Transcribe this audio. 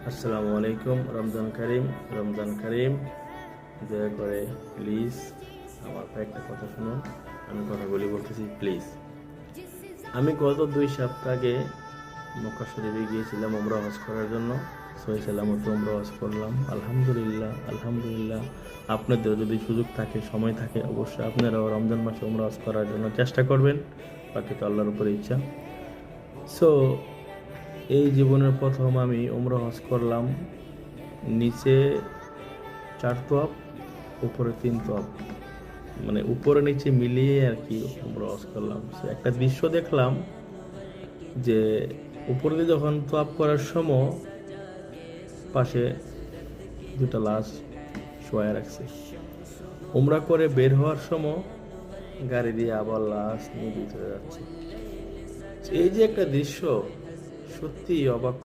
আসসালামু আলাইকুম। রমজান করিম, রমজান করিম। দয়া করে প্লিজ আমার একটা কথা শুনুন। আমি কথাগুলি বলতেছি প্লিজ। আমি গত 2 সপ্তাহ আগে মক্কা শরীফে গিয়েছিলাম উমরা হজ করার জন্য। সহি সালামত উমরা হজ করলাম, আলহামদুলিল্লাহ আলহামদুলিল্লাহ। আপনাদের যদি সুযোগ থাকে, সময় থাকে, অবশ্যই আপনারাও রমজান মাসে উমরা হজ করার জন্য চেষ্টা করবেন। বাকি তো আল্লাহর উপরে ইচ্ছা। সো এই জীবনের প্রথম আমি উমরা হজ করলাম। নিচে 4 তোয়াব, উপরে 3 তোয়াব, মানে উপরে নিচে মিলিয়ে আর কি উমরা হজ করলাম। So, একটা দৃশ্য দেখলাম যে উপরে দিয়ে যখন তোয়াব করার সময় পাশে 2টা লাশ শোয়া রাখছে। উমরা করে বের হওয়ার সময় গাড়ি দিয়ে আবার লাশ নিয়ে ভিতরে যাচ্ছে। এই যে একটা দৃশ্য, সত্যি অবাক